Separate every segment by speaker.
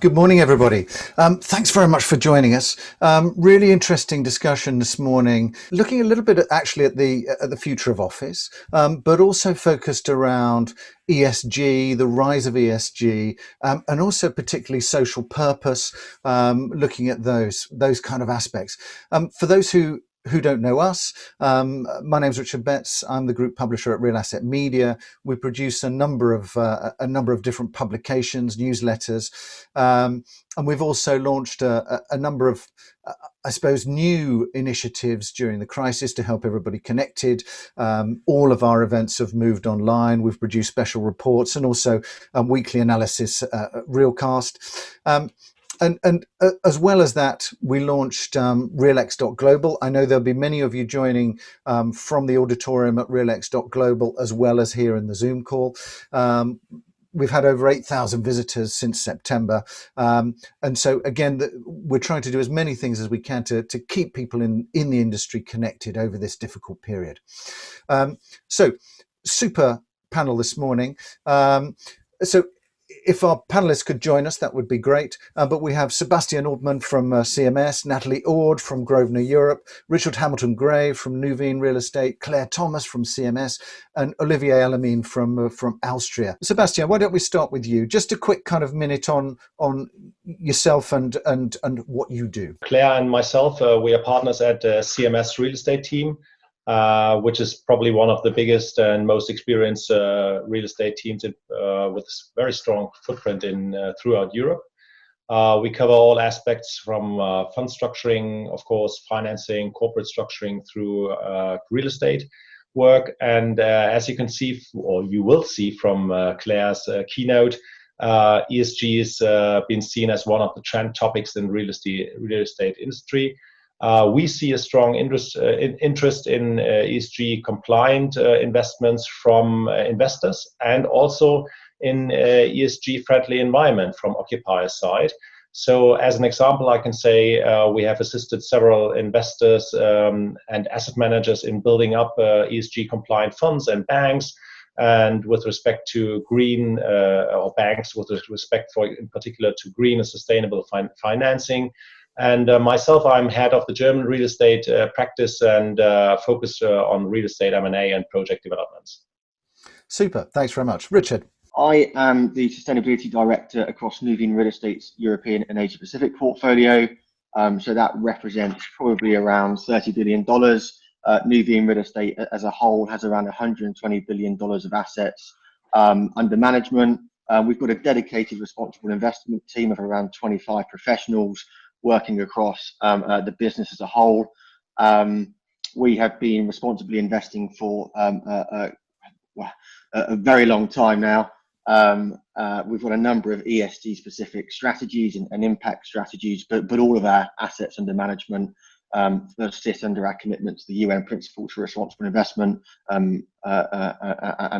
Speaker 1: Good morning, everybody. Thanks very much for joining us. Really interesting discussion this morning, looking a little bit actually at the future of office, but also focused around ESG, the rise of ESG, and also particularly social purpose, looking at those kind of aspects. For those who don't know us, my name's Richard Betts. I'm the group publisher at Real Asset Media. We produce a number of different publications, newsletters, and we've also launched a number of, I suppose, new initiatives during the crisis to help everybody connected. All of our events have moved online. We've produced special reports and also weekly analysis, Realcast. And as well as that, we launched RealX.global. I know there'll be many of you joining from the auditorium at RealX.global, as well as here in the Zoom call. We've had over 8,000 visitors since September. And so, again, we're trying to do as many things as we can to keep people in the industry connected over this difficult period. So, super panel this morning. So, if our panelists could join us, that would be great. But we have Sebastian Orthmann from CMS, Natalie Orde from Grosvenor Europe, Richard Hamilton-Gray from Nuveen Real Estate, Clare Thomas from CMS, and Olivier Elamine from Alstria. Sebastian, why don't we start with you? Just a quick kind of minute on yourself and what you do.
Speaker 2: Claire and myself, we are partners at CMS Real Estate team. Which is probably one of the biggest and most experienced real estate teams with a very strong footprint throughout Europe. We cover all aspects from fund structuring, of course, financing, corporate structuring through real estate work. And as you can see, or you will see from Claire's keynote, ESG has been seen as one of the trend topics in real estate industry. We see a strong interest in ESG compliant investments from investors, and also in ESG friendly environment from occupier side. So as an example, I can say we have assisted several investors and asset managers in building up ESG compliant funds and banks, and with respect to green or banks with respect for in particular to green and sustainable financing. And myself, I'm head of the German real estate practice and focus on real estate M&A and project developments.
Speaker 1: Super, thanks very much. Richard.
Speaker 3: I am the Sustainability Director across Nuveen Real Estate's European and Asia Pacific portfolio. So that represents probably around $30 billion. Nuveen Real Estate as a whole has around $120 billion of assets under management. We've got a dedicated responsible investment team of around 25 professionals working across the business as a whole. We have been responsibly investing for a very long time now. We've got a number of ESG specific strategies and impact strategies, but all of our assets under management sit under our commitment to the UN Principles for Responsible Investment and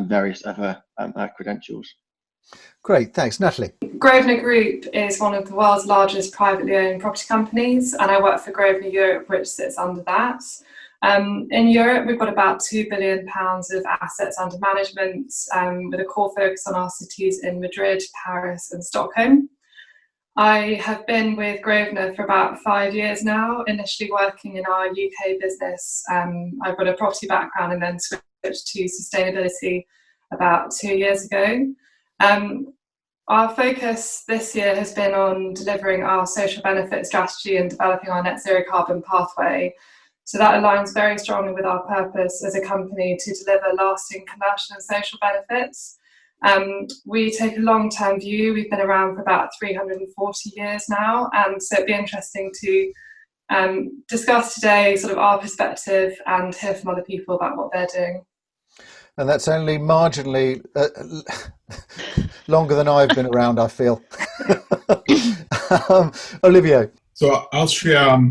Speaker 3: various other credentials.
Speaker 1: Great, thanks. Natalie.
Speaker 4: Grosvenor Group is one of the world's largest privately owned property companies, and I work for Grosvenor Europe, which sits under that. In Europe, we've got about £2 billion of assets under management, with a core focus on our cities in Madrid, Paris and Stockholm. I have been with Grosvenor for about 5 years now, initially working in our UK business. I've got a property background and then switched to sustainability about 2 years ago. Our focus this year has been on delivering our social benefit strategy and developing our net zero carbon pathway. So that aligns very strongly with our purpose as a company to deliver lasting commercial and social benefits. We take a long-term view. We've been around for about 340 years now, and so it'd be interesting to discuss today sort of our perspective and hear from other people about what they're doing.
Speaker 1: And that's only marginally longer than I've been around, I feel. Olivier.
Speaker 5: So Alstria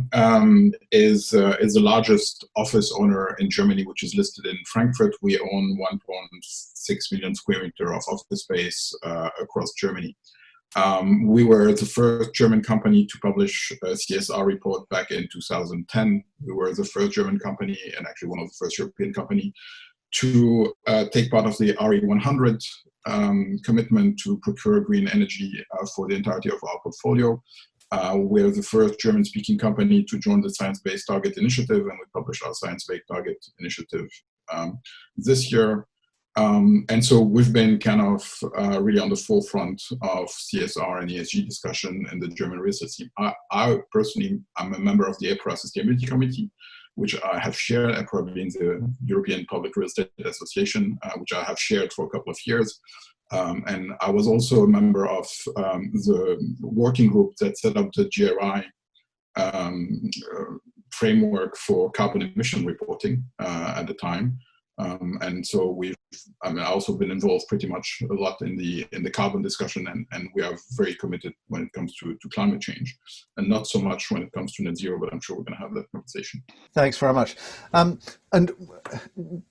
Speaker 5: is the largest office owner in Germany, which is listed in Frankfurt. We own 1.6 million square meter of office space across Germany. We were the first German company to publish a CSR report back in 2010. We were the first German company and actually one of the first European company to take part of the RE100 commitment to procure green energy for the entirety of our portfolio. We're the first German-speaking company to join the Science Based Target Initiative, and we published our Science Based Target Initiative this year. And so we've been kind of really on the forefront of CSR and ESG discussion in the German real estate scene. I personally am a member of the EPRA Sustainability Committee, which I have shared. EPRA being the European Public Real Estate Association, which I have shared for a couple of years. And I was also a member of the working group that set up the GRI framework for carbon emission reporting at the time. And so I've also been involved pretty much a lot in the carbon discussion, and we are very committed when it comes to climate change, and not so much when it comes to net zero, but I'm sure we're going to have that conversation.
Speaker 1: Thanks very much. And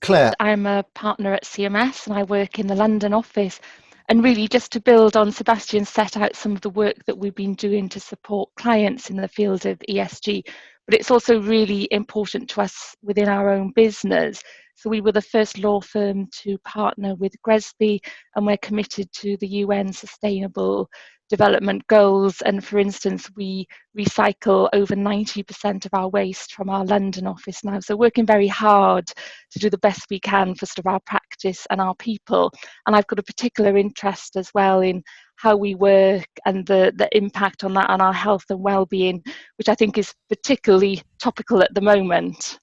Speaker 1: Claire?
Speaker 6: I'm a partner at CMS and I work in the London office. And really just to build on Sebastian set out some of the work that we've been doing to support clients in the field of ESG, but it's also really important to us within our own business. So we were the first law firm to partner with GRESB, and we're committed to the UN Sustainable Development Goals. And for instance, we recycle over 90% of our waste from our London office now. So working very hard to do the best we can for sort of our practice and our people. And I've got a particular interest as well in how we work and the impact on that on our health and well-being, which I think is particularly topical at the moment.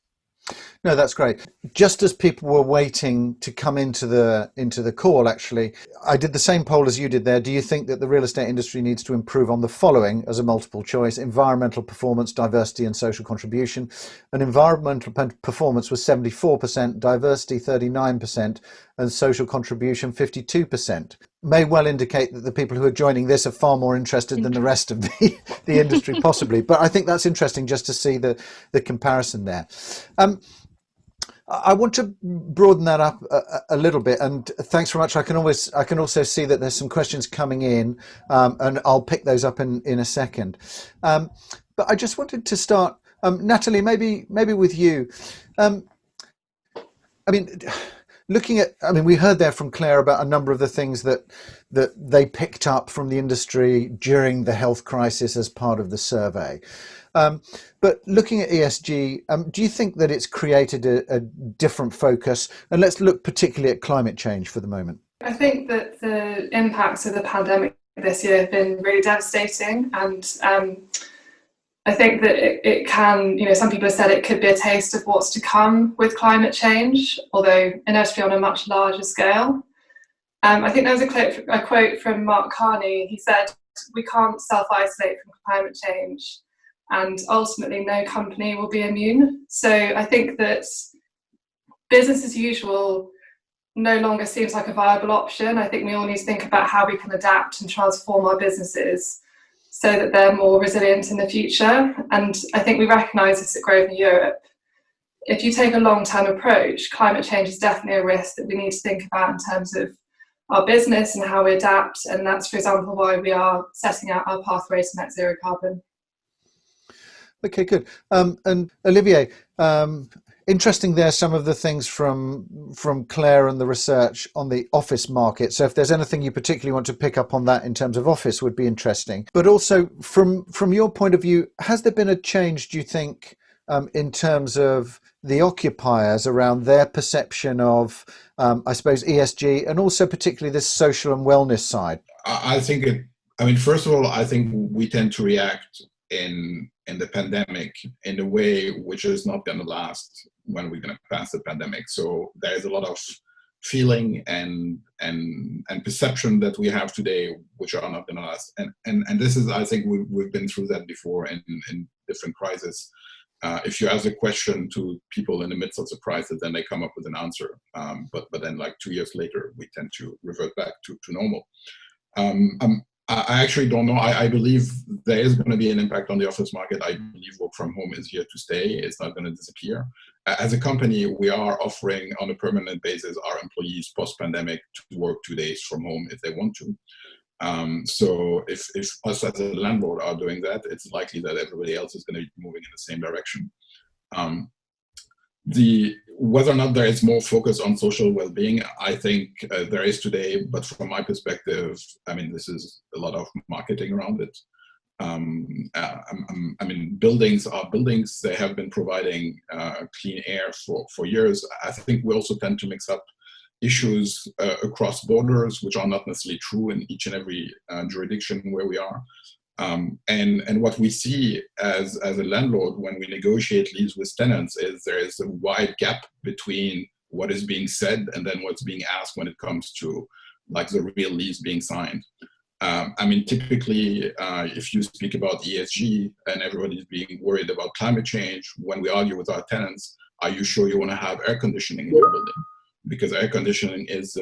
Speaker 1: No, that's great. Just as people were waiting to come into the call, actually, I did the same poll as you did there. Do you think that the real estate industry needs to improve on the following as a multiple choice: environmental performance, diversity and social contribution? And environmental performance was 74%, diversity 39%, and social contribution 52%. May well indicate that the people who are joining this are far more interested than the rest of the industry, possibly. But I think that's interesting just to see the comparison there. I want to broaden that up a little bit, and thanks very much. I can also see that there's some questions coming in, and I'll pick those up in a second. But I just wanted to start, Natalie, maybe with you. We heard there from Claire about a number of the things that they picked up from the industry during the health crisis as part of the survey. But looking at ESG, do you think that it's created a different focus? And let's look particularly at climate change for the moment.
Speaker 4: I think that the impacts of the pandemic this year have been really devastating, and I think that it can, some people have said it could be a taste of what's to come with climate change, although inevitably on a much larger scale. I think there was a quote from Mark Carney. He said, "We can't self-isolate from climate change, and ultimately no company will be immune." So I think that business as usual no longer seems like a viable option. I think we all need to think about how we can adapt and transform our businesses so that they're more resilient in the future. And I think we recognise this at Grosvenor Europe. If you take a long-term approach, climate change is definitely a risk that we need to think about in terms of our business and how we adapt. And that's, for example, why we are setting out our pathway to net zero carbon.
Speaker 1: Okay, good. And Olivier, interesting there, some of the things from Claire and the research on the office market. So if there's anything you particularly want to pick up on that in terms of office would be interesting. But also from your point of view, has there been a change, do you think, in terms of the occupiers around their perception of, I suppose, ESG and also particularly this social and wellness side?
Speaker 5: I think first of all, I think we tend to react in the pandemic in a way which is not going to last when we're going to pass the pandemic. So there is a lot of feeling and perception that we have today which are not going to last. And this is, I think we've been through that before in different crises. If you ask a question to people in the midst of the crisis, then they come up with an answer. But then like 2 years later, we tend to revert back to normal. I actually don't know. I believe there is going to be an impact on the office market. I believe work from home is here to stay. It's not going to disappear. As a company, we are offering on a permanent basis our employees post-pandemic to work 2 days from home if they want to. So if us as a landlord are doing that, it's likely that everybody else is going to be moving in the same direction. Whether or not there is more focus on social well-being, I think there is today, but from my perspective, I mean, this is a lot of marketing around it. I mean, buildings are buildings. They have been providing clean air for years. I think we also tend to mix up issues across borders, which are not necessarily true in each and every jurisdiction where we are. And what we see as a landlord when we negotiate leases with tenants is there is a wide gap between what is being said and then what's being asked when it comes to like the real lease being signed. I mean, typically, if you speak about ESG and everybody's being worried about climate change, when we argue with our tenants, are you sure you want to have air conditioning in your building? Because air conditioning is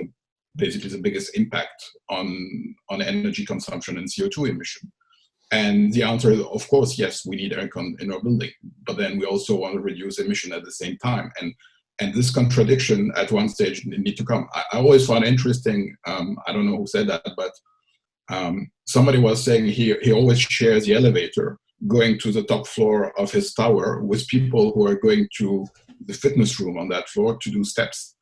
Speaker 5: basically the biggest impact on energy consumption and CO2 emission. And the answer is, of course, yes, we need aircon in our building, but then we also want to reduce emission at the same time. And this contradiction at one stage need to come. I always found interesting, I don't know who said that, but somebody was saying he always shares the elevator going to the top floor of his tower with people who are going to the fitness room on that floor to do steps.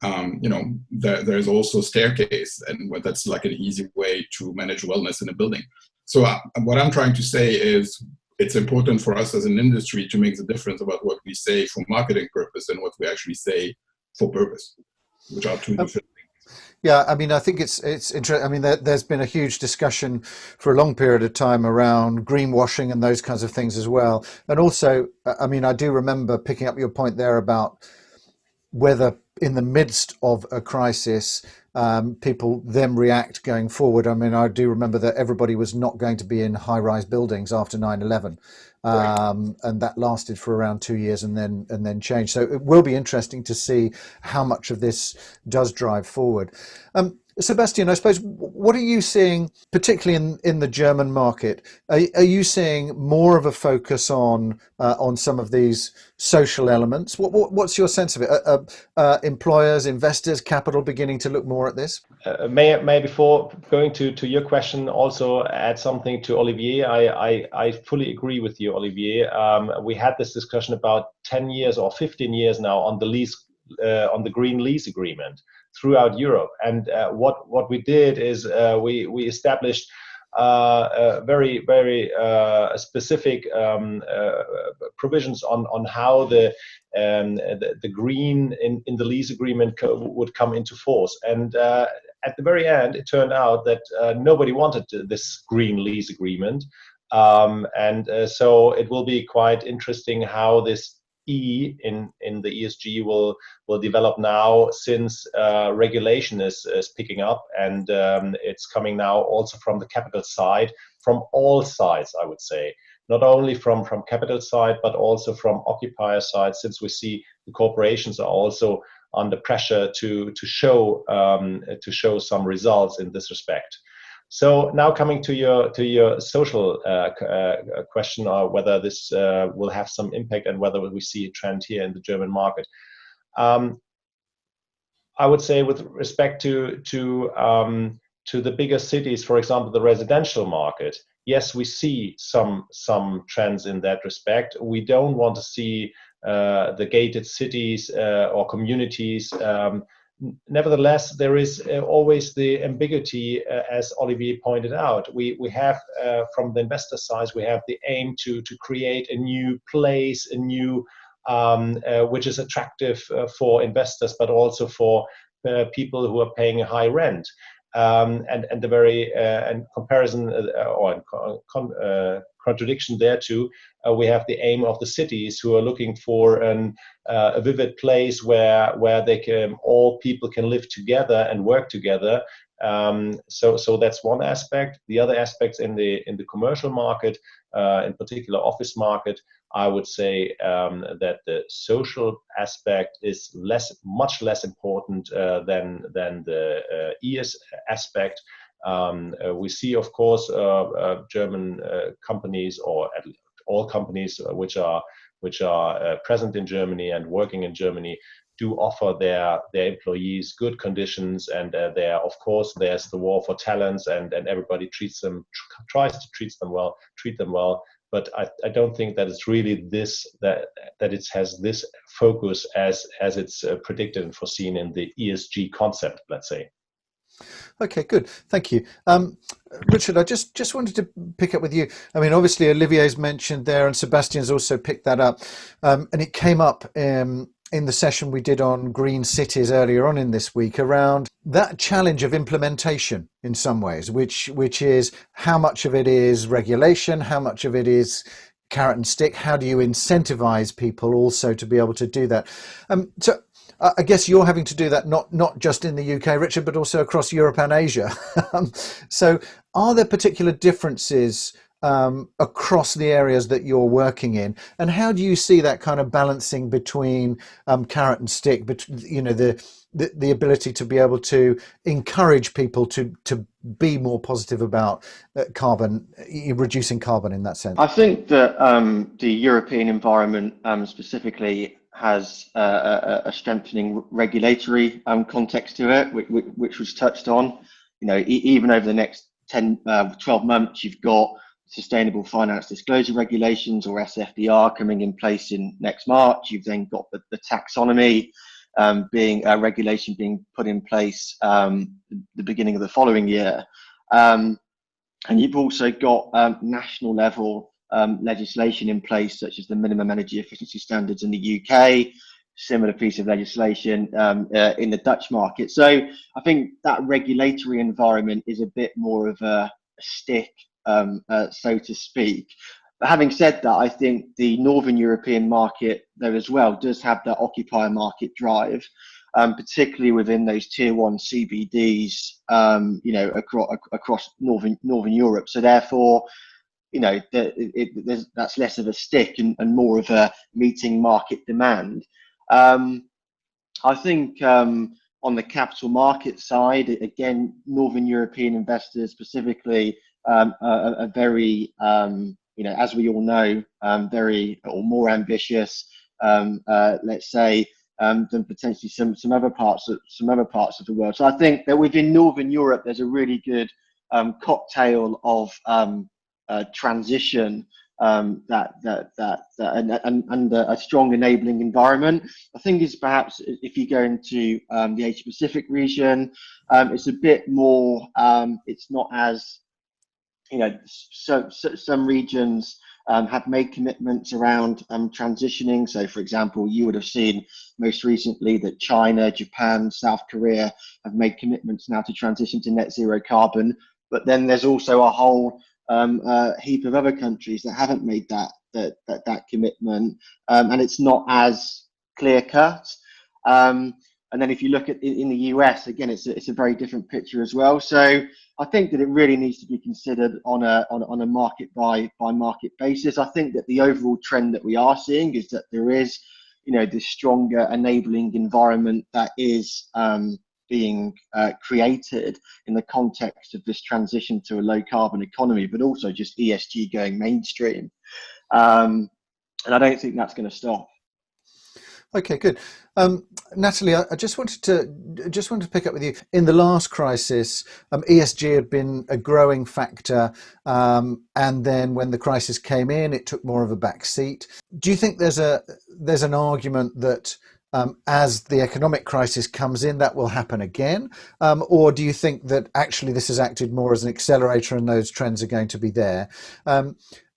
Speaker 5: You know, there's also staircase, and that's like an easy way to manage wellness in a building. So what I'm trying to say is it's important for us as an industry to make the difference about what we say for marketing purpose and what we actually say for purpose, which are two different things.
Speaker 1: Yeah, I mean, I think it's interesting. I mean, there's been a huge discussion for a long period of time around greenwashing and those kinds of things as well. And also, I mean, I do remember picking up your point there about whether in the midst of a crisis, people then react going forward. I mean, I do remember that everybody was not going to be in high-rise buildings after 9/11. And that lasted for around 2 years and then changed. So it will be interesting to see how much of this does drive forward. Sebastian, I suppose, what are you seeing, particularly in the German market? Are you seeing more of a focus on some of these social elements? What's your sense of it? Employers, investors, capital beginning to look more at this?
Speaker 2: May I, before going to your question, also add something to Olivier? I fully agree with you, Olivier. We had this discussion about 10 years or 15 years now on the lease, on the green lease agreement throughout Europe. And what we did is we established very specific provisions on how the green in the lease agreement would come into force. And at the very end, it turned out that nobody wanted this green lease agreement. So it will be quite interesting how this E in the ESG will develop now, since regulation is picking up, and it's coming now also from the capital side, from all sides, I would say, not only from capital side, but also from occupier side, since we see the corporations are also under pressure to show some results in this respect. So now coming to your social question, or whether this will have some impact and whether we see a trend here in the German market. I would say with respect to the bigger cities, for example, the residential market, yes, we see some trends in that respect. We don't want to see the gated cities or communities. Nevertheless, there is always the ambiguity, as Olivier pointed out. We have, from the investor side, we have the aim to create a new place, a new which is attractive for investors, but also for people who are paying a high rent. And the very comparison or contradiction there too, we have the aim of the cities who are looking for a vivid place where all people can live together and work together. So that's one aspect. The other aspects in the commercial market, in particular office market, I would say that the social aspect is much less important than the ES aspect. We see, of course, German companies, or all companies which are present in Germany and working in Germany, do offer their employees good conditions, and there, of course, there's the war for talents, and everybody tries to treat them well. but I don't think that it's really that it has this focus as it's predicted and foreseen in the ESG concept, let's say.
Speaker 1: Okay, good. Thank you. Richard, I just wanted to pick up with you. I mean, obviously, Olivier's mentioned there, and Sebastian's also picked that up. And it came up in the session we did on green cities earlier on in this week around that challenge of implementation in some ways, which is how much of it is regulation, how much of it is carrot and stick, how do you incentivize people also to be able to do that? So I guess you're having to do that not just in the UK, Richard, but also across Europe and Asia. So are there particular differences across the areas that you're working in, and how do you see that kind of balancing between carrot and stick, the ability to be able to encourage people to be more positive about reducing carbon in that sense?
Speaker 3: I think that the European environment specifically has a strengthening regulatory context to it, which was touched on. Even over the next 12 months, you've got Sustainable Finance Disclosure Regulations, or SFDR, coming in place in next March. You've then got the taxonomy being a regulation being put in place the beginning of the following year. And you've also got national level legislation in place, such as the minimum energy efficiency standards in the UK, similar piece of legislation in the Dutch market. So I think that regulatory environment is a bit more of a stick, so to speak. But having said that, I think the Northern European market, though, as well, does have that occupier market drive, particularly within those tier one CBDs, across Northern Europe. So therefore, that's less of a stick and more of a meeting market demand. I think on the capital market side, again, Northern European investors specifically are very, as we all know, very or more ambitious, let's say, than potentially some other parts of the world. So I think that within Northern Europe, there's a really good cocktail of transition and a strong enabling environment. I think is perhaps if you go into the Asia Pacific region, it's a bit more. It's not as some regions have made commitments around transitioning. So, for example, you would have seen most recently that China, Japan, South Korea have made commitments now to transition to net zero carbon. But then there's also a whole heap of other countries that haven't made that commitment, and it's not as clear cut. And then if you look at in the US, again, it's a very different picture as well. So I think that it really needs to be considered on a market by market basis. I think that the overall trend that we are seeing is that there is, this stronger enabling environment that is being created in the context of this transition to a low carbon economy, but also just ESG going mainstream. And I don't think that's going to stop.
Speaker 1: Okay, good. Natalie, I just wanted to pick up with you. In the last crisis, ESG had been a growing factor, and then when the crisis came in, it took more of a back seat. Do you think there's an argument that as the economic crisis comes in, that will happen again? Or do you think that actually this has acted more as an accelerator and those trends are going to be there?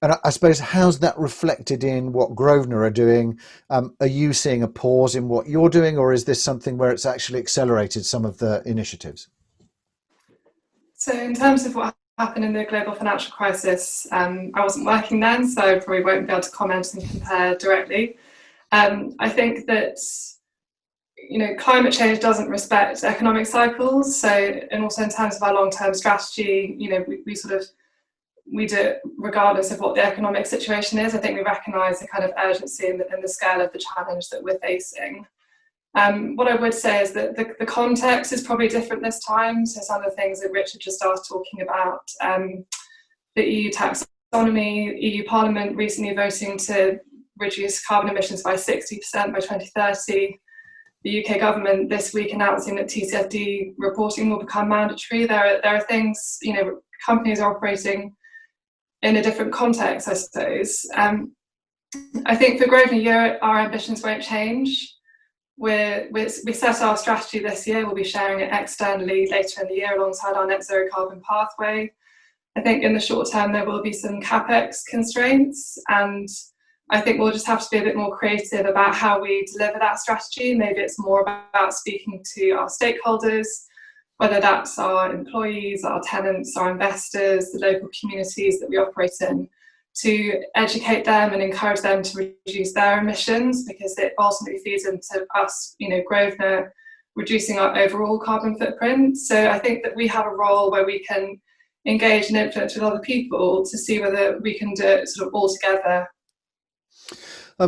Speaker 1: And I suppose, how's that reflected in what Grosvenor are doing? Are you seeing a pause in what you're doing, or is this something where it's actually accelerated some of the initiatives?
Speaker 4: So in terms of what happened in the global financial crisis, I wasn't working then, so I probably won't be able to comment and compare directly. I think that climate change doesn't respect economic cycles. So, and also in terms of our long-term strategy, we do it regardless of what the economic situation is. I think we recognise the kind of urgency and the scale of the challenge that we're facing. What I would say is that the context is probably different this time. So some of the things that Richard just started talking about, the EU taxonomy, EU Parliament recently voting to reduce carbon emissions by 60% by 2030. The UK government this week announcing that TCFD reporting will become mandatory. There are things, companies are operating in a different context, I suppose. I think for Grosvenor Europe, our ambitions won't change. We set our strategy this year. We'll be sharing it externally later in the year alongside our net zero carbon pathway. I think in the short term there will be some capex constraints, and I think we'll just have to be a bit more creative about how we deliver that strategy. Maybe it's more about speaking to our stakeholders, whether that's our employees, our tenants, our investors, the local communities that we operate in, to educate them and encourage them to reduce their emissions, because it ultimately feeds into us, Grosvenor, reducing our overall carbon footprint. So I think that we have a role where we can engage and influence with other people to see whether we can do it sort of all together.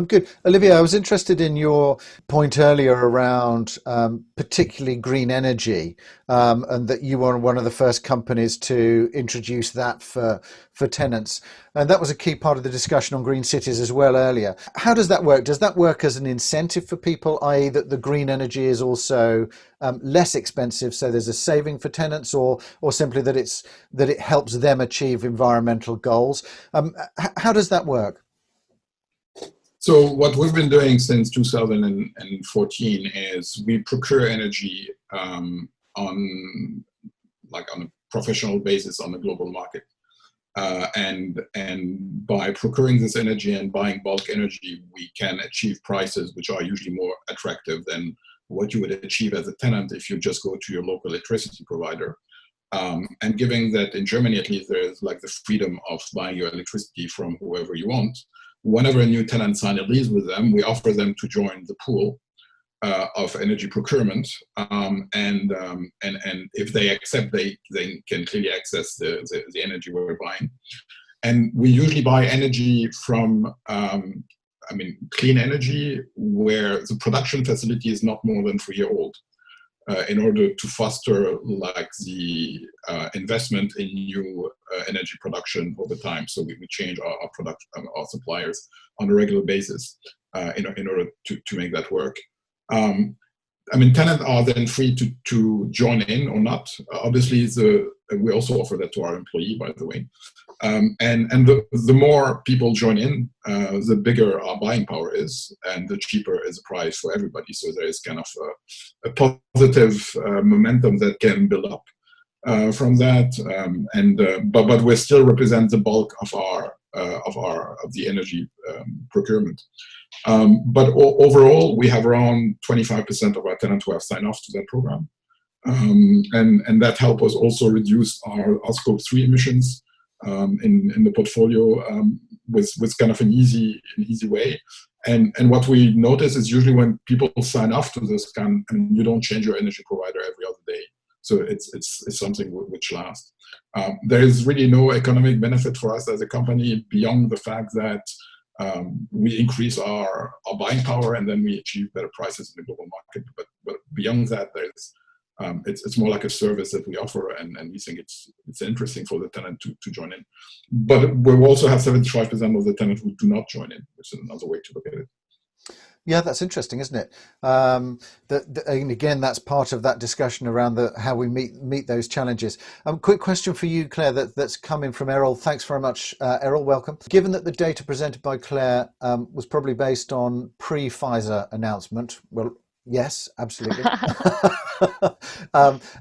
Speaker 1: Good. Olivier, I was interested in your point earlier around particularly green energy, and that you were one of the first companies to introduce that for tenants. And that was a key part of the discussion on green cities as well earlier. How does that work? Does that work as an incentive for people, i.e. that the green energy is also less expensive, so there's a saving for tenants, or simply that it helps them achieve environmental goals? How does that work?
Speaker 5: So what we've been doing since 2014 is we procure energy on a professional basis on the global market, and by procuring this energy and buying bulk energy, we can achieve prices which are usually more attractive than what you would achieve as a tenant if you just go to your local electricity provider. And given that in Germany at least there's like the freedom of buying your electricity from whoever you want, whenever a new tenant signs a lease with them, we offer them to join the pool of energy procurement, and if they accept, they can clearly access the energy we're buying. And we usually buy energy from, clean energy where the production facility is not more than 3 years old, in order to foster like the investment in new energy production over time. So we change our product, our suppliers on a regular basis in order to make that work. Tenants are then free to join in or not. Obviously, we also offer that to our employee, by the way. And the more people join in, the bigger our buying power is, and the cheaper is the price for everybody. So there is kind of a positive momentum that can build up from that. But we still represent the bulk of the energy procurement. But overall, we have around 25% of our tenants who have signed off to that program, and that helps us also reduce our Scope 3 emissions in the portfolio with kind of an easy way. And what we notice is usually when people sign off to this you don't change your energy provider every other day. So it's something which lasts. There is really no economic benefit for us as a company beyond the fact that we increase our buying power and then we achieve better prices in the global market. But beyond that, it's more like a service that we offer, and we think it's interesting for the tenant to join in. But we also have 75% of the tenants who do not join in, which is another way to look at it.
Speaker 1: Yeah, that's interesting, isn't it? And again, that's part of that discussion around how we meet those challenges. Quick question for you, Claire, that's coming from Errol. Thanks very much, Errol. Welcome. Given that the data presented by Claire was probably based on pre-Pfizer announcement, well, yes, absolutely.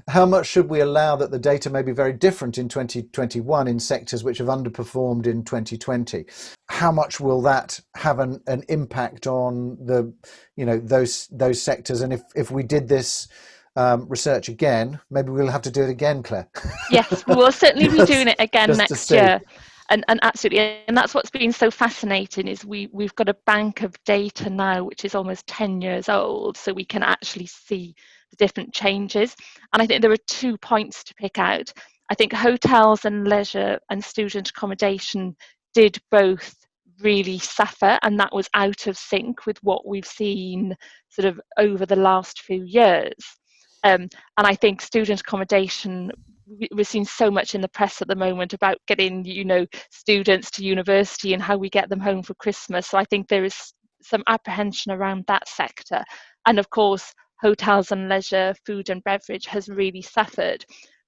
Speaker 1: How much should we allow that the data may be very different in 2021 in sectors which have underperformed in 2020? How much will that have an impact on those sectors? And if we did this research again, maybe we'll have to do it again, Claire.
Speaker 6: Yes, we will certainly be doing it again next year. And absolutely, and that's what's been so fascinating is we've got a bank of data now which is almost 10 years old, so we can actually see the different changes. And I think there are 2 points to pick out. I think hotels and leisure and student accommodation did both really suffer, and that was out of sync with what we've seen sort of over the last few years. And I think student accommodation, we're seeing so much in the press at the moment about getting, students to university and how we get them home for Christmas. So I think there is some apprehension around that sector. And of course, hotels and leisure, food and beverage has really suffered.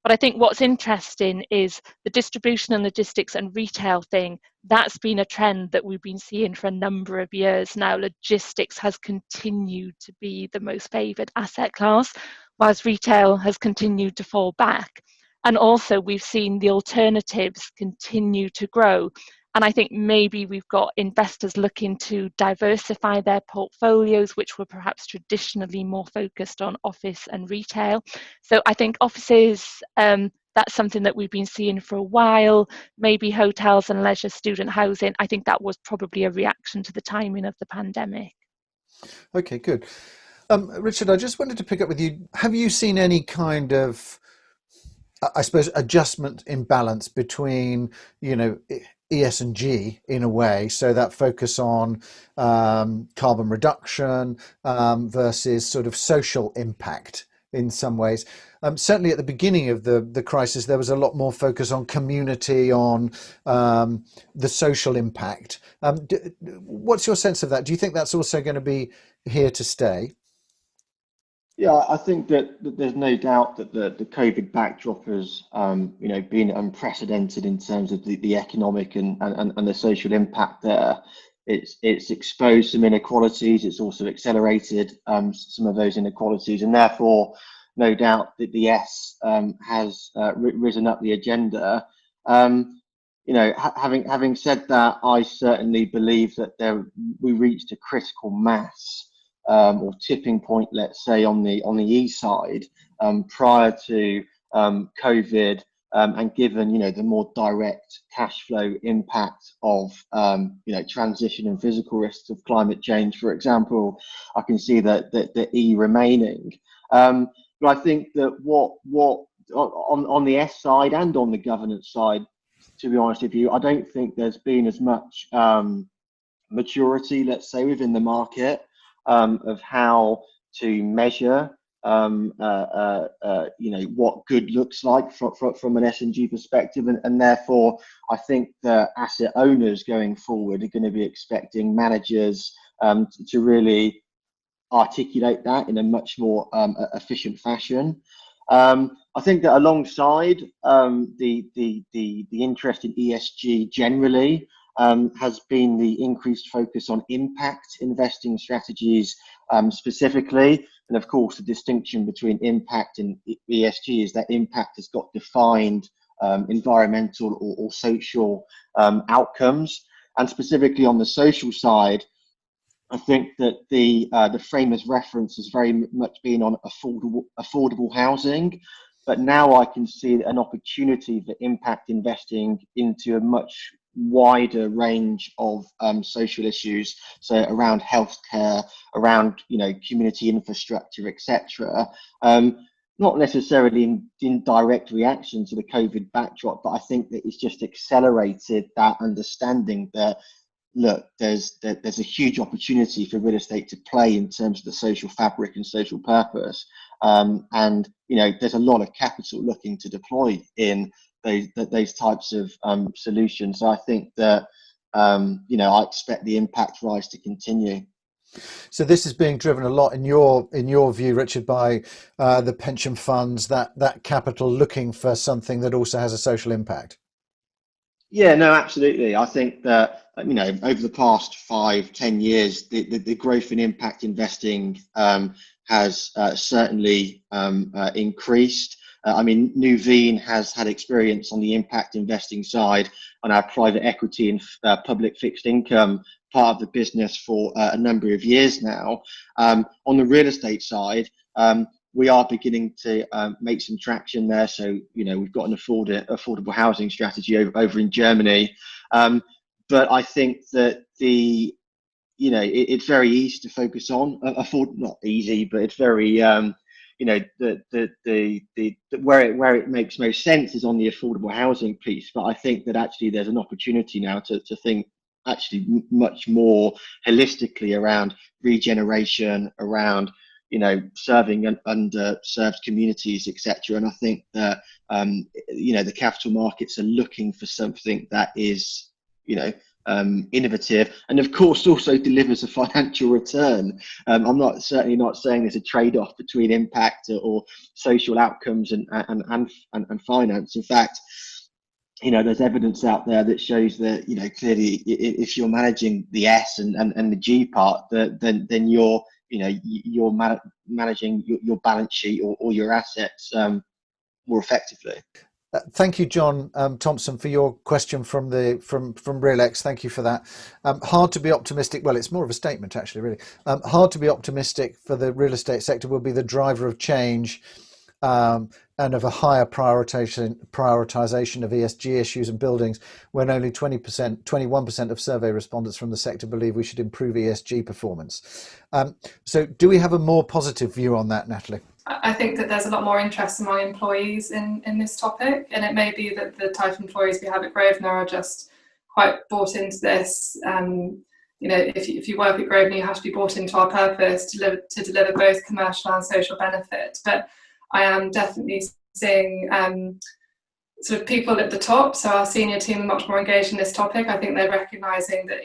Speaker 6: But I think what's interesting is the distribution and logistics and retail thing. That's been a trend that we've been seeing for a number of years now. Logistics has continued to be the most favoured asset class, whilst retail has continued to fall back. And also we've seen the alternatives continue to grow. And I think maybe we've got investors looking to diversify their portfolios, which were perhaps traditionally more focused on office and retail. So I think offices, that's something that we've been seeing for a while. Maybe hotels and leisure, student housing. I think that was probably a reaction to the timing of the pandemic.
Speaker 1: Okay, good. Richard, I just wanted to pick up with you. Have you seen any kind of, I suppose, adjustment imbalance between, ES and G in a way, so that focus on carbon reduction versus sort of social impact in some ways? Certainly at the beginning of the crisis, there was a lot more focus on community, on the social impact. What's your sense of that? Do you think that's also going to be here to stay?
Speaker 3: Yeah, I think that there's no doubt that the COVID backdrop has, been unprecedented in terms of the economic and the social impact there. It's exposed some inequalities. It's also accelerated some of those inequalities, and therefore, no doubt that the S has risen up the agenda. Having said that, I certainly believe that we reached a critical mass. Or tipping point, let's say, on the E side prior to COVID, and given the more direct cash flow impact of transition and physical risks of climate change, for example, I can see that the E remaining. But I think that what on the S side and on the governance side, to be honest with you, I don't think there's been as much maturity, let's say, within the market. Of how to measure, what good looks like from an S&G perspective, and therefore I think the asset owners going forward are going to be expecting managers to really articulate that in a much more efficient fashion. I think that alongside the interest in ESG generally, has been the increased focus on impact investing strategies specifically. And of course, the distinction between impact and ESG is that impact has got defined environmental or social outcomes. And specifically on the social side, I think that the framers' reference has very much been on affordable housing. But now I can see an opportunity for impact investing into a much wider range of social issues, so around healthcare, around community infrastructure, etc. Not necessarily in direct reaction to the COVID backdrop, but I think that it's just accelerated that understanding that, look, there's a huge opportunity for real estate to play in terms of the social fabric and social purpose, and there's a lot of capital looking to deploy in those types of solutions. So I think that I expect the impact rise to continue.
Speaker 1: So this is being driven a lot in your view, Richard, by the pension funds, that capital looking for something that also has a social impact.
Speaker 3: Yeah, no, absolutely. I think that over the past 5-10 years, the growth in impact investing has certainly increased. Nuveen has had experience on the impact investing side on our private equity and public fixed income part of the business for a number of years now. On the real estate side, we are beginning to make some traction there. So, we've got an affordable housing strategy over in Germany. But I think that it's very easy to focus on not easy, but it's very where it makes most sense is on the affordable housing piece. But I think that actually there's an opportunity now to think actually much more holistically around regeneration, around serving underserved communities, etc. And I think that the capital markets are looking for something that is innovative, and of course also delivers a financial return. I'm certainly not saying there's a trade-off between impact or social outcomes and finance. In fact, there's evidence out there that shows that, clearly if you're managing the S and the G part, then you're managing your balance sheet or your assets more effectively.
Speaker 1: Thank you, John Thompson, for your question from RealX. Thank you for that. Hard to be optimistic. Well, it's more of a statement, actually, really. Hard to be optimistic for the real estate sector will be the driver of change and of a higher prioritization of ESG issues and buildings, when only 21% of survey respondents from the sector believe we should improve ESG performance. So do we have a more positive view on that, Natalie?
Speaker 4: I think that there's a lot more interest among employees in this topic, and it may be that the type of employees we have at Grosvenor are just quite bought into this. If you work at Grosvenor, you have to be bought into our purpose to deliver both commercial and social benefit. But I am definitely seeing sort of people at the top, so our senior team are much more engaged in this topic. I think they're recognising that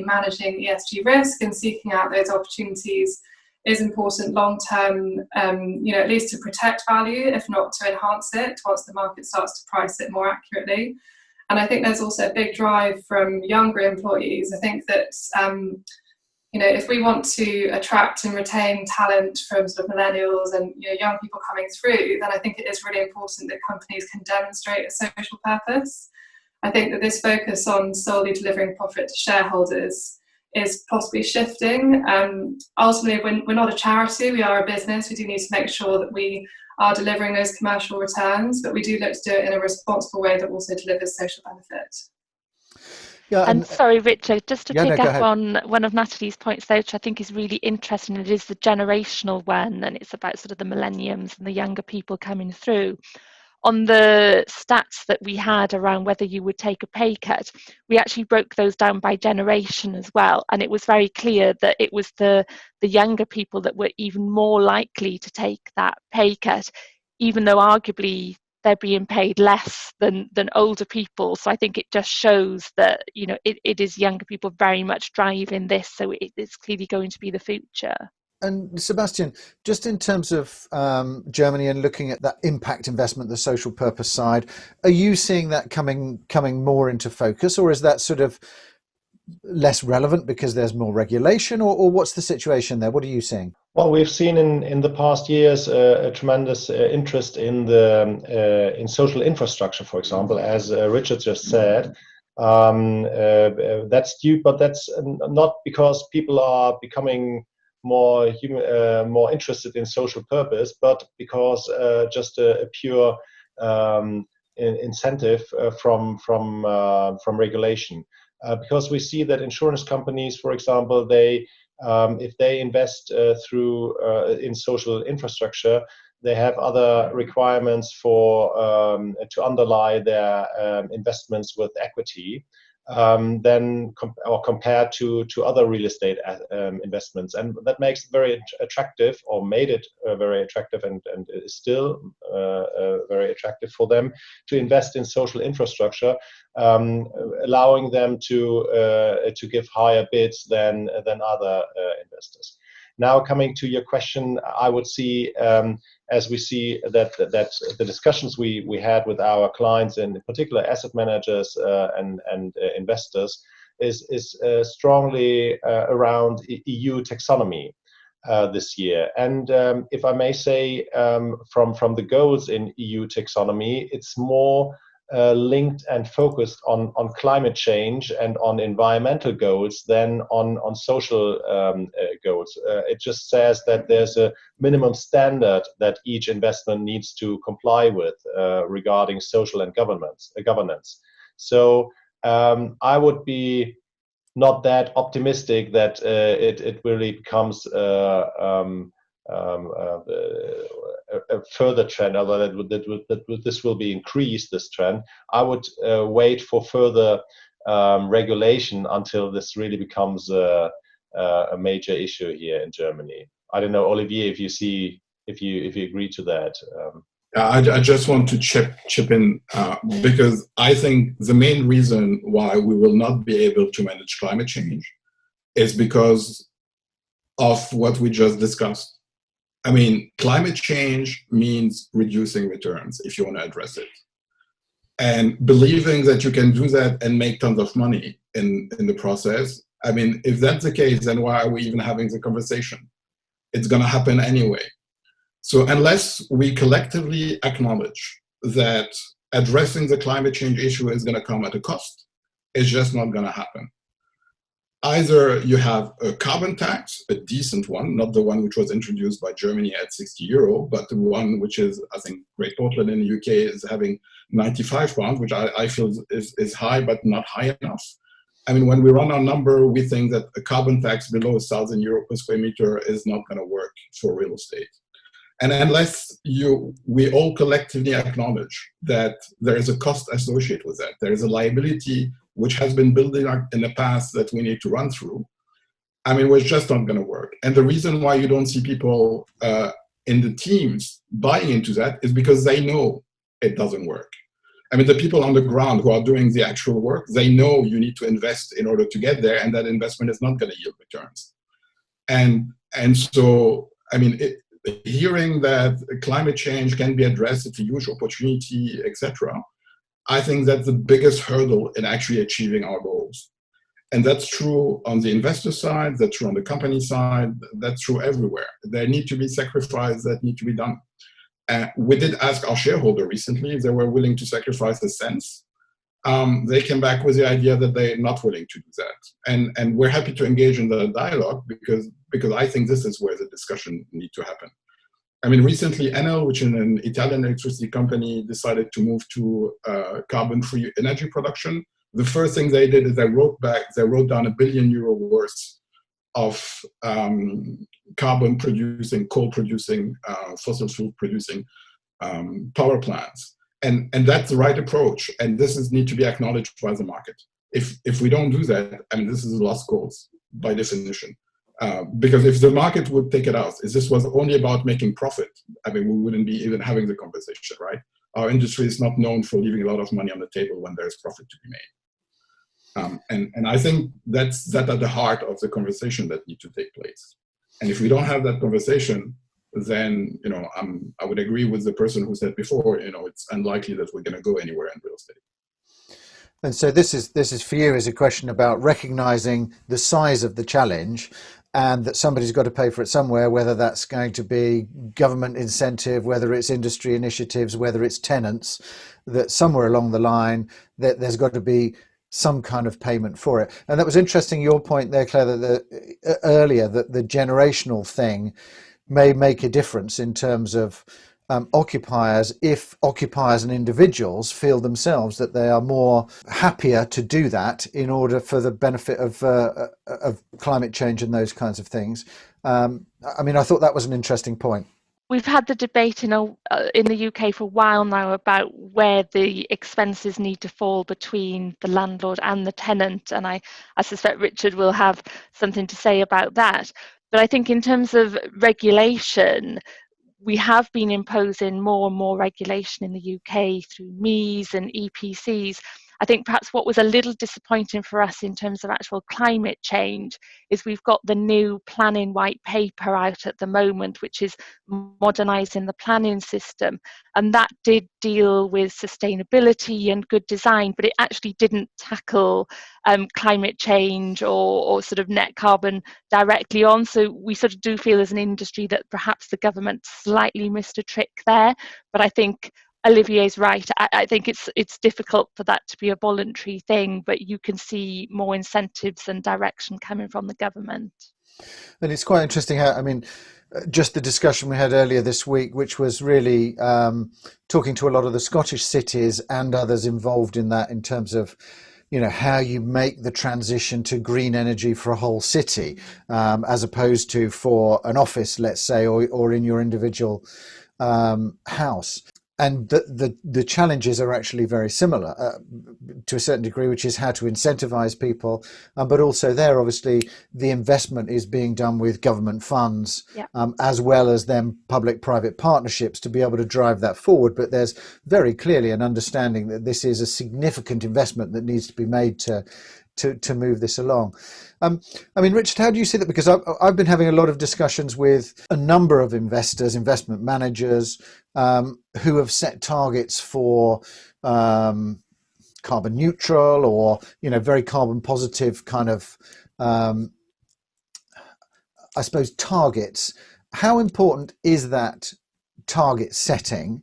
Speaker 4: managing ESG risk and seeking out those opportunities is important long term, at least to protect value, if not to enhance it once the market starts to price it more accurately. And I think there's also a big drive from younger employees. I think that, if we want to attract and retain talent from sort of millennials and young people coming through, then I think it is really important that companies can demonstrate a social purpose. I think that this focus on solely delivering profit to shareholders is possibly shifting. Ultimately, we're not a charity, we are a business. We do need to make sure that we are delivering those commercial returns, but we do look to do it in a responsible way that also delivers social benefit.
Speaker 6: Yeah, and sorry, Richard, just to pick up
Speaker 1: ahead.
Speaker 6: on one of Natalie's points there, which I think is really interesting. It is the generational one, and it's about sort of the millenniums and the younger people coming through. On the stats that we had around whether you would take a pay cut, we actually broke those down by generation as well. And it was very clear that it was the younger people that were even more likely to take that pay cut, even though arguably they're being paid less than older people. So I think it just shows that, it is younger people very much driving this. So it is clearly going to be the future.
Speaker 1: And Sebastian, just in terms of Germany and looking at that impact investment, the social purpose side, are you seeing that coming more into focus, or is that sort of less relevant because there's more regulation, or what's the situation there? What are you seeing?
Speaker 2: Well, we've seen in the past years a tremendous interest in social infrastructure, for example, as Richard just said. That's due, but that's not because people are becoming more interested in social purpose, but because just a pure incentive from regulation. Because we see that insurance companies, for example, if they invest in social infrastructure, they have other requirements to underlie their investments with equity. Compared to other real estate investments, and that makes it very attractive, or made it very attractive, and is still very attractive for them to invest in social infrastructure, allowing them to give higher bids than other investors. Now, coming to your question, I would see, as we see that the discussions we had with our clients, and in particular asset managers and investors, is strongly around EU taxonomy this year. And if I may say, from the goals in EU taxonomy, it's more linked and focused on climate change and on environmental goals than on social goals. It just says that there's a minimum standard that each investment needs to comply with regarding social and governance. So I would be not that optimistic that it really becomes a further trend, although that this will be increased, this trend. I would wait for further regulation until this really becomes a major issue here in Germany. I don't know, Olivier, if you agree to that.
Speaker 5: I just want to chip in because I think the main reason why we will not be able to manage climate change is because of what we just discussed. I mean, climate change means reducing returns if you want to address it. And believing that you can do that and make tons of money in the process, I mean, if that's the case, then why are we even having the conversation? It's going to happen anyway. So unless we collectively acknowledge that addressing the climate change issue is going to come at a cost, it's just not going to happen. Either you have a carbon tax, a decent one, not the one which was introduced by Germany at 60 euro, but the one which is, I think, Great Portland in the UK is having 95 pounds, which I feel is high, but not high enough. I mean, when we run our number, we think that a carbon tax below 1,000 euro per square meter is not going to work for real estate. And unless we all collectively acknowledge that there is a cost associated with that, there is a liability which has been building up in the past that we need to run through, I mean, it's just not going to work. And the reason why you don't see people in the teams buying into that is because they know it doesn't work. I mean, the people on the ground who are doing the actual work, they know you need to invest in order to get there, and that investment is not going to yield returns. And so, I mean, hearing that climate change can be addressed, it's a huge opportunity, etc., I think that's the biggest hurdle in actually achieving our goals. And that's true on the investor side, that's true on the company side, that's true everywhere. There need to be sacrifices that need to be done. We did ask our shareholder recently if they were willing to sacrifice a cents. They came back with the idea that they're not willing to do that. And we're happy to engage in the dialogue because I think this is where the discussion needs to happen. I mean, recently Enel, which is an Italian electricity company, decided to move to carbon-free energy production. The first thing they did is they wrote down €1 billion worth of carbon-producing, coal-producing, fossil fuel-producing power plants. And that's the right approach. And this needs to be acknowledged by the market. If we don't do that, I mean, this is a lost cause by definition. Because if the market would take it out, if this was only about making profit, I mean, we wouldn't be even having the conversation, right? Our industry is not known for leaving a lot of money on the table when there's profit to be made. And I think that's at the heart of the conversation that needs to take place. And if we don't have that conversation, then, you know, I would agree with the person who said before, you know, it's unlikely that we're going to go anywhere in real estate.
Speaker 1: And so this is for you is a question about recognizing the size of the challenge and that somebody's got to pay for it somewhere, whether that's going to be government incentive, whether it's industry initiatives, whether it's tenants, that somewhere along the line that there's got to be some kind of payment for it. And that was interesting, your point there, Claire, that earlier that the generational thing may make a difference in terms of occupiers, if occupiers and individuals feel themselves that they are more happier to do that in order for the benefit of climate change and those kinds of things. I mean, I thought that was an interesting point.
Speaker 6: We've had the debate in the UK for a while now about where the expenses need to fall between the landlord and the tenant, and I suspect Richard will have something to say about that. But I think in terms of regulation, we have been imposing more and more regulation in the UK through MEES and EPCs. I think perhaps what was a little disappointing for us in terms of actual climate change is we've got the new planning white paper out at the moment, which is modernising the planning system. And that did deal with sustainability and good design, but it actually didn't tackle climate change or sort of net carbon directly on. So we sort of do feel as an industry that perhaps the government slightly missed a trick there. But I think Olivier's right. I think it's difficult for that to be a voluntary thing, but you can see more incentives and direction coming from the government.
Speaker 1: And it's quite interesting how, I mean, just the discussion we had earlier this week, which was really talking to a lot of the Scottish cities and others involved in that in terms of, you know, how you make the transition to green energy for a whole city, as opposed to for an office, let's say, or in your individual house. and the challenges are actually very similar to a certain degree, which is how to incentivize people. But also there, obviously, the investment is being done with government funds, as well as then public-private partnerships to be able to drive that forward. But there's very clearly an understanding that this is a significant investment that needs to be made to move this along. I mean, Richard, how do you see that? Because I've been having a lot of discussions with a number of investors, investment managers, who have set targets for carbon neutral or, very carbon positive kind of, I suppose, targets. How important is that target setting?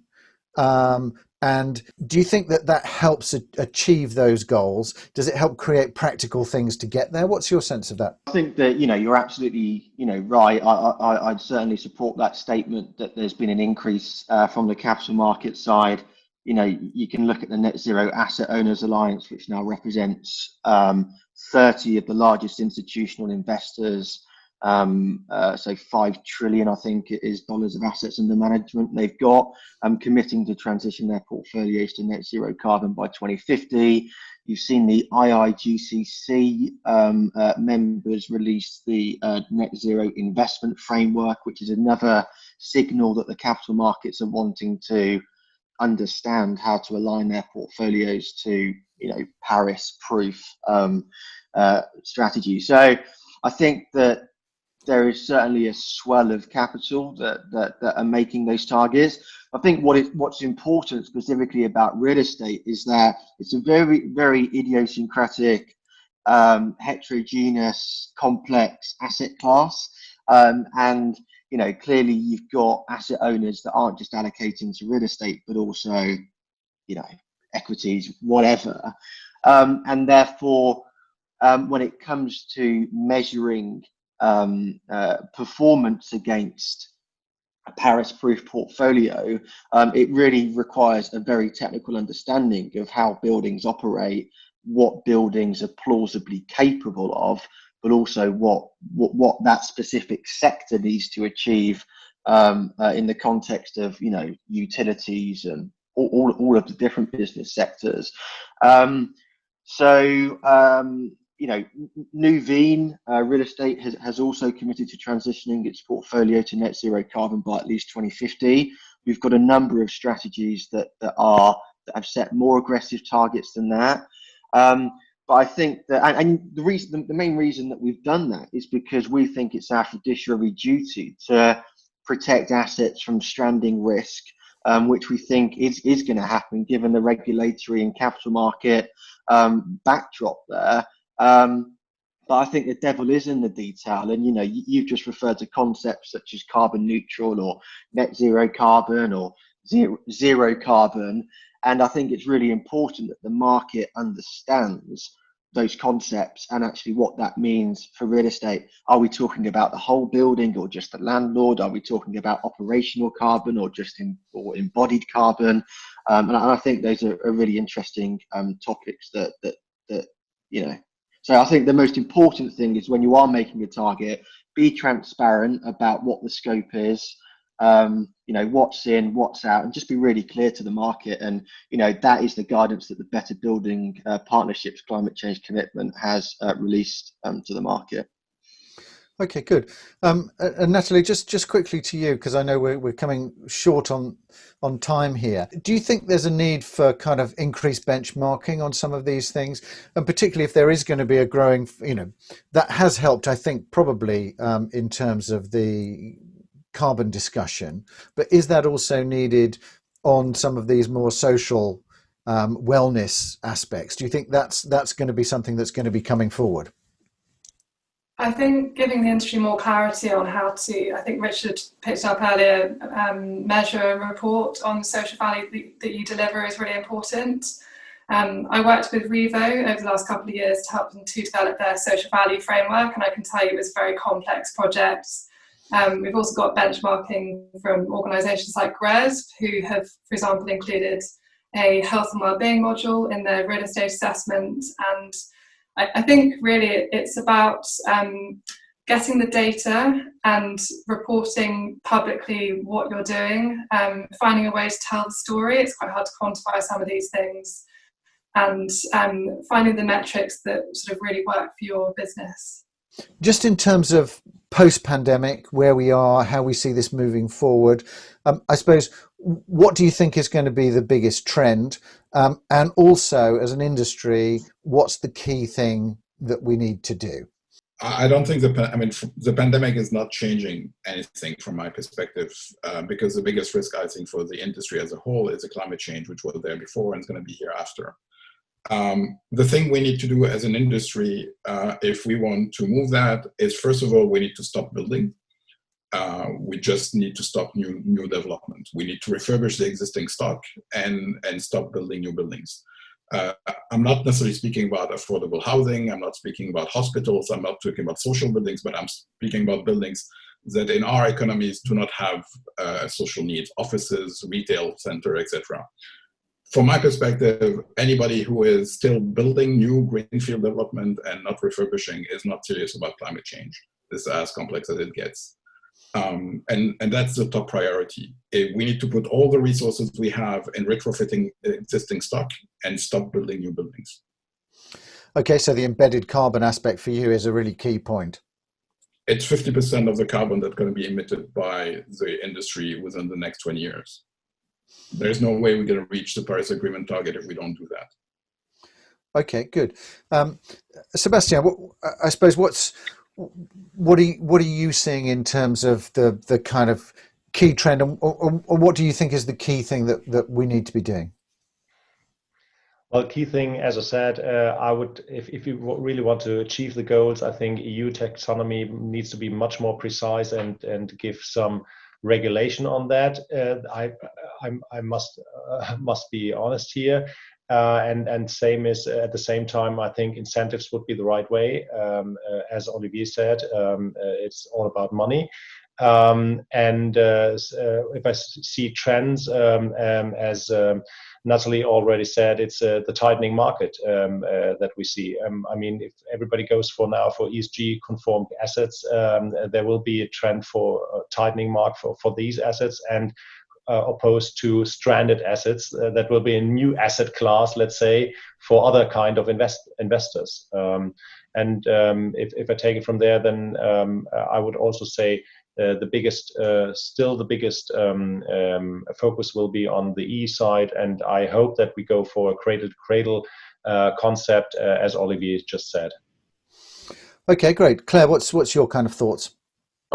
Speaker 1: And do you think that helps achieve those goals? Does it help create practical things to get there? What's your sense of that?
Speaker 3: I think that, you're absolutely, right. I'd certainly support that statement that there's been an increase from the capital market side. You can look at the Net Zero Asset Owners Alliance, which now represents 30 of the largest institutional investors. So 5 trillion, I think it is, dollars of assets under management they've got, committing to transition their portfolios to net zero carbon by 2050. You've seen the IIGCC members release the net zero investment framework, which is another signal that the capital markets are wanting to understand how to align their portfolios to, Paris proof strategy. So I think that there is certainly a swell of capital that are making those targets. I think what's important specifically about real estate is that it's a very, very idiosyncratic, heterogeneous, complex asset class. And, clearly you've got asset owners that aren't just allocating to real estate, but also, equities, whatever. And therefore, when it comes to measuring performance against a Paris-proof portfolio, it really requires a very technical understanding of how buildings operate, what buildings are plausibly capable of, but also what that specific sector needs to achieve in the context of utilities and all of the different business sectors. Nuveen Real Estate has also committed to transitioning its portfolio to net zero carbon by at least 2050. We've got a number of strategies that have set more aggressive targets than that. But I think that, and the main reason that we've done that is because we think it's our fiduciary duty to protect assets from stranding risk, which we think is going to happen given the regulatory and capital market backdrop there. But I think the devil is in the detail, and you've just referred to concepts such as carbon neutral or net zero carbon or zero carbon, and I think it's really important that the market understands those concepts and actually what that means for real estate. Are we talking about the whole building or just the landlord? Are we talking about operational carbon or just embodied carbon? And I think those are really interesting topics that So I think the most important thing is when you are making a target, be transparent about what the scope is, what's in, what's out, and just be really clear to the market. And, that is the guidance that the Better Building Partnerships Climate Change Commitment has released to the market.
Speaker 1: Okay, good. And Natalie, just quickly to you, because I know we're coming short on time here. Do you think there's a need for kind of increased benchmarking on some of these things, and particularly if there is going to be a growing, that has helped, I think, probably in terms of the carbon discussion, but is that also needed on some of these more social wellness aspects? Do you think that's going to be something that's going to be coming forward?
Speaker 4: I think giving the industry more clarity on how to, I think Richard picked up earlier, measure and report on the social value that you deliver is really important. I worked with Revo over the last couple of years to help them to develop their social value framework, and I can tell you it was a very complex project. We've also got benchmarking from organisations like GRESB, who have, for example, included a health and wellbeing module in their real estate assessment. And I think really it's about getting the data and reporting publicly what you're doing, finding a way to tell the story. It's quite hard to quantify some of these things, and finding the metrics that sort of really work for your business.
Speaker 1: Just in terms of post-pandemic, where we are, how we see this moving forward, I suppose, what do you think is going to be the biggest trend? And also, as an industry, what's the key thing that we need to do?
Speaker 5: I don't think the pandemic is not changing anything from my perspective, because the biggest risk, I think, for the industry as a whole is the climate change, which was there before and is going to be here after. The thing we need to do as an industry, if we want to move that, is first of all, we need to stop building. We just need to stop new development. We need to refurbish the existing stock and stop building new buildings. I'm not necessarily speaking about affordable housing. I'm not speaking about hospitals. I'm not talking about social buildings, but I'm speaking about buildings that in our economies do not have social needs, offices, retail center, etc. From my perspective, anybody who is still building new greenfield development and not refurbishing is not serious about climate change. This is as complex as it gets. And that's the top priority. We need to put all the resources we have in retrofitting existing stock and stop building new buildings.
Speaker 1: Okay, so the embedded carbon aspect for you is a really key point.
Speaker 5: It's 50% of the carbon that's going to be emitted by the industry within the next 20 years. There's no way we're going to reach the Paris Agreement target if we don't do that.
Speaker 1: Okay, good. Sebastian, I suppose what are you seeing in terms of the kind of key trend, or what do you think is the key thing that we need to be doing?
Speaker 2: Well, key thing, as I said, I would, if you really want to achieve the goals, I think EU taxonomy needs to be much more precise and give some regulation on that. I must be honest here. And same is at the same time, I think incentives would be the right way. As Olivier said, it's all about money. If I see trends, as Natalie already said, it's the tightening market that we see. I mean, if everybody goes for ESG conformed assets, there will be a trend for a tightening market for these assets, and opposed to stranded assets, that will be a new asset class, let's say, for other kind of investors. If I take it from there, then I would also say the biggest focus will be on the E side, and I hope that we go for a cradle-to-cradle concept, as Olivier just said.
Speaker 1: Okay, great. Claire, what's your kind of thoughts?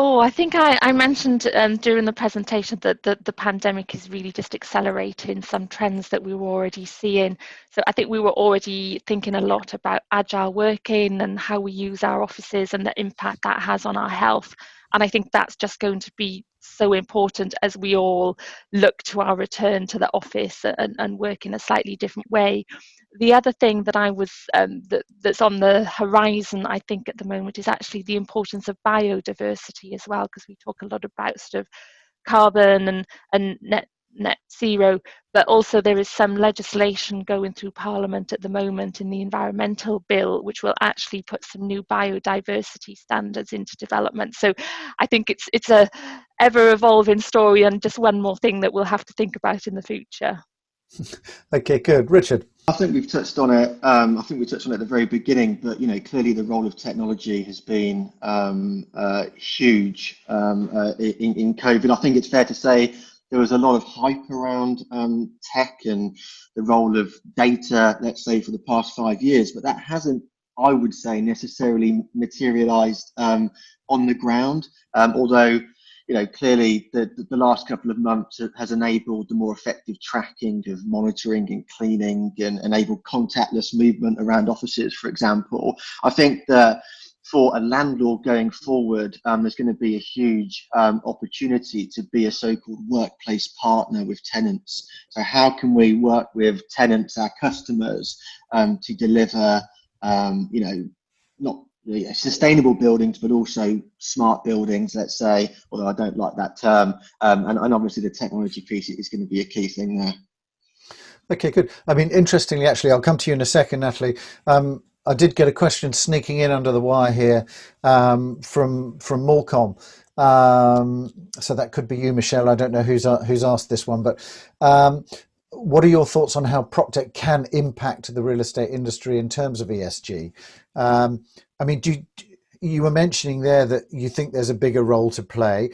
Speaker 6: Oh, I think I mentioned during the presentation that the pandemic is really just accelerating some trends that we were already seeing. So I think we were already thinking a lot about agile working and how we use our offices and the impact that has on our health. And I think that's just going to be so important as we all look to our return to the office and work in a slightly different way. The other thing that that's on the horizon, I think, at the moment is actually the importance of biodiversity as well, because we talk a lot about sort of carbon and net zero, but also there is some legislation going through Parliament at the moment in the environmental bill, which will actually put some new biodiversity standards into development. So I think it's a ever evolving story, and just one more thing that we'll have to think about in the future.
Speaker 1: Okay, good. Richard?
Speaker 3: I think we've touched on it. I think we touched on it at the very beginning, but clearly the role of technology has been huge in COVID. I think it's fair to say there was a lot of hype around tech and the role of data, let's say, for the past 5 years, but that hasn't, I would say, necessarily materialized on the ground. Although, clearly the last couple of months has enabled the more effective tracking of monitoring and cleaning and enabled contactless movement around offices, for example. I think that for a landlord going forward, there's going to be a huge opportunity to be a so-called workplace partner with tenants. So how can we work with tenants, our customers, to deliver, not sustainable buildings, but also smart buildings, let's say, although I don't like that term. And obviously the technology piece is going to be a key thing there.
Speaker 1: Okay, good. I mean, interestingly, actually, I'll come to you in a second, Natalie. I did get a question sneaking in under the wire here from Morcom. So that could be you, Michelle. I don't know who's asked this one, but what are your thoughts on how PropTech can impact the real estate industry in terms of ESG? I mean, you were mentioning there that you think there's a bigger role to play.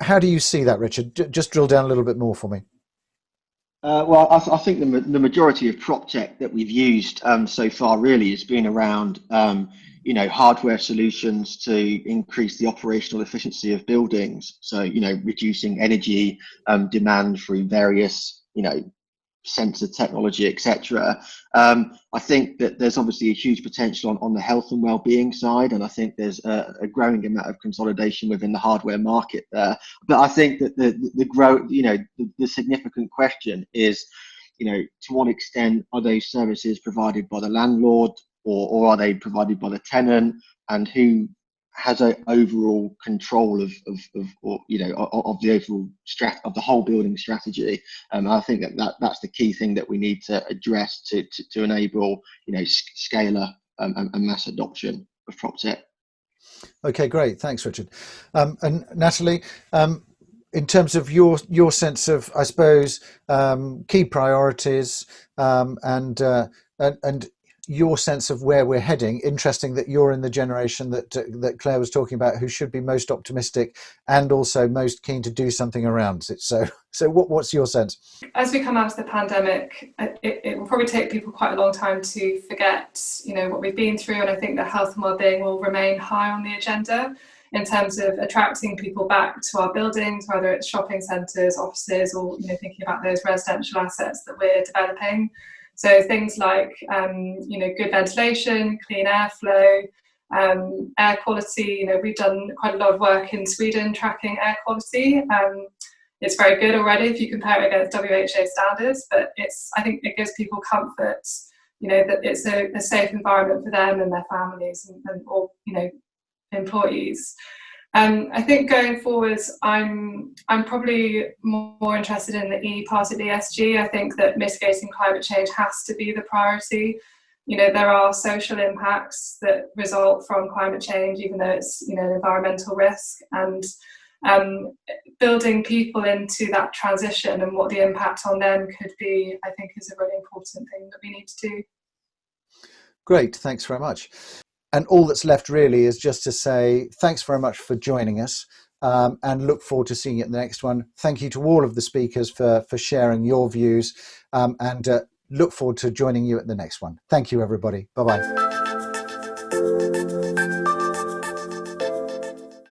Speaker 1: How do you see that, Richard? Just drill down a little bit more for me.
Speaker 3: Well, I think the majority of PropTech that we've used so far really has been around, hardware solutions to increase the operational efficiency of buildings. So, reducing energy demand through various, sensor technology, etc. I think that there's obviously a huge potential on the health and well-being side, and I think there's a growing amount of consolidation within the hardware market there. But I think that the growth, the significant question is, to what extent are those services provided by the landlord, or are they provided by the tenant, and who has an overall control of the overall of the whole building strategy. I think that's the key thing that we need to address to enable scale and mass adoption of PropTech.
Speaker 1: Okay, great. Thanks, Richard. And Natalie, in terms of your sense of, I suppose, key priorities and your sense of where we're heading. Interesting that you're in the generation that Claire was talking about, who should be most optimistic and also most keen to do something around it. So what's your sense?
Speaker 4: As we come out of the pandemic, it will probably take people quite a long time to forget, what we've been through, and I think that health and wellbeing will remain high on the agenda in terms of attracting people back to our buildings, whether it's shopping centres, offices, or thinking about those residential assets that we're developing. So things like, good ventilation, clean airflow, air quality. We've done quite a lot of work in Sweden tracking air quality. It's very good already if you compare it against WHO standards, but I think it gives people comfort, that it's a safe environment for them and their families and all, employees. I think going forward, I'm probably more interested in the E part of ESG. I think that mitigating climate change has to be the priority. There are social impacts that result from climate change, even though it's an environmental risk, and building people into that transition and what the impact on them could be, I think, is a really important thing that we need to do.
Speaker 1: Great, thanks very much. And all that's left really is just to say thanks very much for joining us, and look forward to seeing you at the next one. Thank you to all of the speakers for sharing your views, and look forward to joining you at the next one. Thank you, everybody. Bye-bye.